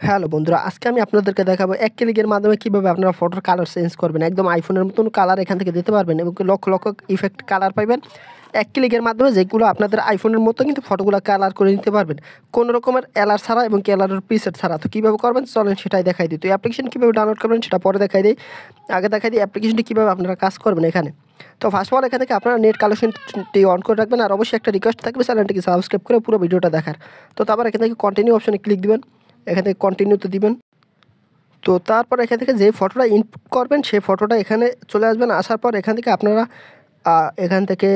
Hello বন্ধুরা, আজকে আমি আপনাদেরকে দেখাবো এক ক্লিকের মাধ্যমে কিভাবে আপনারা ফটোর কালার চেঞ্জ করবেন। একদম আইফোনের মতন কালার এখান থেকে দিতে পারবেন এবং লক্ষ লক্ষ ইফেক্ট কালার পাইবেন এক ক্লিকের মাধ্যমে, যেগুলো আপনাদের আইফোনের মতো কিন্তু ফটোগুলো কালার করে নিতে পারবেন কোনো রকমের এলার ছাড়া এবং কালারের প্রিসেট ছাড়া। তো কীভাবে করবেন চলেন সেটাই দেখাই দিই। তো অ্যাপ্লিকেশন কীভাবে ডাউনলোড করবেন সেটা পরে দেখাই দিই। আগে দেখাই দিই অ্যাপ্লিকেশনটি কীভাবে আপনারা কাজ করবেন এখানে। তো ফার্স্ট অফ অল এখান থেকে আপনারা নেট কালেকশনটি অন করে রাখবেন, আর অবশ্যই একটা রিকোয়েস্ট থাকবে চ্যানেলটিকে সাবস্ক্রাইব করে পুরো ভিডিওটা দেখার। তো তারপর এখান থেকে কন্টিনিউ অপশনে ক্লিক দিবেন, এখান থেকে কন্টিনিউতে দিবেন। তো তারপর এখান থেকে যে ফটোটা ইনপুট করবেন সেই ফটোটা এখানে চলে আসবেন। আসার পর এখান থেকে আপনারা এখান থেকে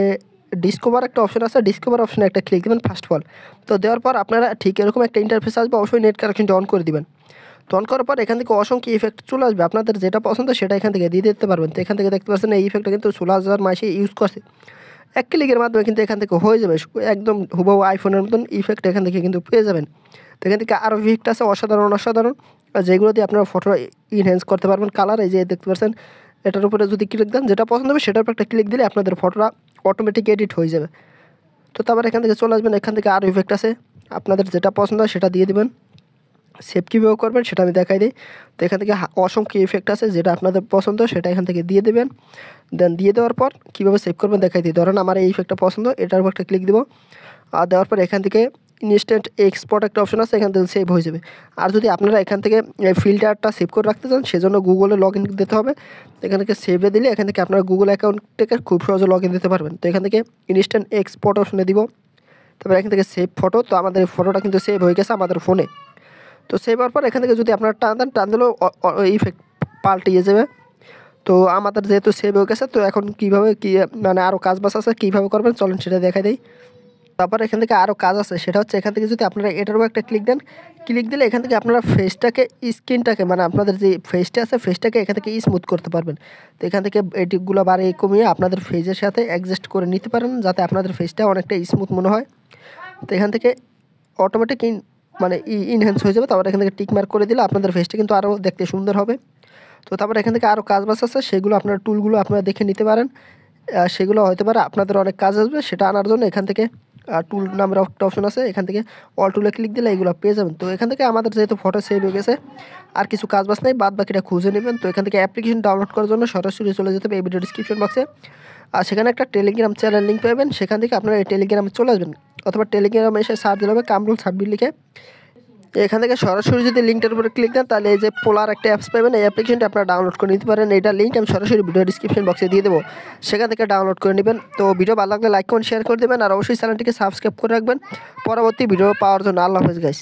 ডিসকভার একটা অপশন আছে, ডিসকভার অপশনে একটা ক্লিক দেবেন ফার্স্ট অফ অল। তো দেওয়ার পর আপনারা ঠিক এরকম একটা ইন্টারফেস আসবে, অবশ্যই নেট কানেকশনটা অন করে দিবেন। তো অন করার পর এখান থেকে অসংখ্য ইফেক্ট চলে আসবে, আপনাদের যেটা পছন্দ সেটা এখান থেকে দিয়ে দিতে পারবেন। তো এখান থেকে দেখতে পাচ্ছেন এই ইফেক্টটা কিন্তু 16,000 মাসে ইউজ করছে। এক ক্লিকের মাধ্যমে কিন্তু এখান থেকে হয়ে যাবে, একদম হুবহু আইফোনের মতন ইফেক্ট এখান থেকে কিন্তু পেয়ে যাবেন। তো এখান থেকে আরও ইফেক্ট আছে অসাধারণ অসাধারণ, যেগুলো দিয়ে আপনারা ফটো ইনহ্যান্স করতে পারবেন কালার। এই যে দেখতে পাচ্ছেন এটার উপরে যদি ক্লিক দেন, যেটা পছন্দ হবে সেটার উপর একটা ক্লিক দিলে আপনাদের ফটোটা অটোমেটিক এডিট হয়ে যাবে। তো তারপর এখান থেকে চলে আসবেন, এখান থেকে আরও ইফেক্ট আছে, আপনাদের যেটা পছন্দ হয় সেটা দিয়ে দেবেন। সেভ কীভাবে করবেন সেটা আমি দেখাই দিই। তো এখান থেকে অসংখ্য ইফেক্ট আছে, যেটা আপনাদের পছন্দ সেটা এখান থেকে দিয়ে দেবেন। দেন দিয়ে দেওয়ার পর কীভাবে সেভ করবেন দেখাই দিই। ধরেন আমার এই ইফেক্টটা পছন্দ, এটার উপর একটা ক্লিক দেবো, আর দেওয়ার পর এখান থেকে ইনস্ট্যান্ট এক্সপোর্ট একটা অপশন আছে, এখান থেকে সেভ হয়ে যাবে। আর যদি আপনারা এখান থেকে ফিল্টারটা সেভ করে রাখতে চান সেজন্য গুগলে লগ ইন দিতে হবে। এখান থেকে সেভে দিলে এখান থেকে আপনারা গুগল অ্যাকাউন্ট থেকে খুব সহজে লগ ইন দিতে পারবেন। তো এখান থেকে ইনস্ট্যান্ট এক্সপোর্ট অপশনে দিব, তারপর এখান থেকে সেভ ফটো। তো আমাদের এই ফটোটা কিন্তু সেভ হয়ে গেছে আমাদের ফোনে। তো সেভ হওয়ার পর এখান থেকে যদি আপনারা টান দেন, টান দিলেও ইফেক্ট পাল্টিয়ে যাবে। তো আমাদের যেহেতু সেভ হয়ে গেছে, তো এখন কীভাবে মানে আরও কাজ বাজ আছে কীভাবে করবেন চলেন সেটা দেখাই দেই। তারপর এখান থেকে আরও কাজ আছে, সেটা হচ্ছে এখান থেকে যদি আপনারা এটারও একটা ক্লিক দেন, ক্লিক দিলে এখান থেকে আপনারা ফেসটাকে স্কিনটাকে মানে আপনাদের যে ফেসটা আছে ফেসটাকে এখান থেকে স্মুথ করতে পারবেন। তো এখান থেকে এটিগুলো বাড়িয়ে কমিয়ে আপনাদের ফেসের সাথে অ্যাডজাস্ট করে নিতে পারেন, যাতে আপনাদের ফেসটা অনেকটা স্মুথ মনে হয়। তো এখান থেকে অটোমেটিক মানে ইনহ্যান্স হয়ে যাবে। তারপর এখান থেকে টিক মার্ক করে দিলে আপনাদের ফেসটা কিন্তু আরও দেখতে সুন্দর হবে। তো তারপর এখান থেকে আরও কাজ বাজ আছে, সেগুলো আপনার টুলগুলো আপনারা দেখে নিতে পারেন। সেগুলো হতে পারে আপনাদের অনেক কাজ আসবে, সেটা আনার জন্য এখান থেকে টুল নামের একটা অপশন আছে, এখান থেকে অল টুলে ক্লিক দিলে এগুলো পেয়ে যাবেন। তো এখান থেকে আমাদের যেহেতু ফটো সেভ হয়ে গেছে আর কিছু কাজ বাজ নেই, বাদ বাকিটা খুঁজে নেবেন। তো এখান থেকে অ্যাপ্লিকেশন ডাউনলোড করার জন্য সরাসরি চলে যেতে হবে এই ভিডিও ডিসক্রিপশন বক্সে, আর সেখানে একটা টেলিগ্রাম চ্যানেল লিঙ্ক পাবেন, সেখান থেকে আপনারা এই টেলিগ্রামে চলে আসবেন, অথবা টেলিগ্রামে এসে সার্চ দিলে হবে কামরুল সাব্বির লিখে। এখান থেকে সরাসরি যদি লিঙ্কটার উপরে ক্লিক দেন, তাহলে এই যে পোলার একটা অ্যাপস পাবেন, এই অ্যাপ্লিকেশনটা আপনারা ডাউনলোড করে নিতে পারেন। এইটার লিঙ্ক আমি সরাসরি ভিডিও ডিসক্রিপশন বক্সে দিয়ে দেবো, সেখান থেকে ডাউনলোড করে নেবেন। তো ভিডিও ভালো লাগলে লাইক কমেন্ট শেয়ার করে দেবেন, আর অবশ্যই চ্যানেলটিকে সাবস্ক্রাইব করে রাখবেন পরবর্তী ভিডিও পাওয়ার জন্য। আল্লাহ হাফেজ গাইস।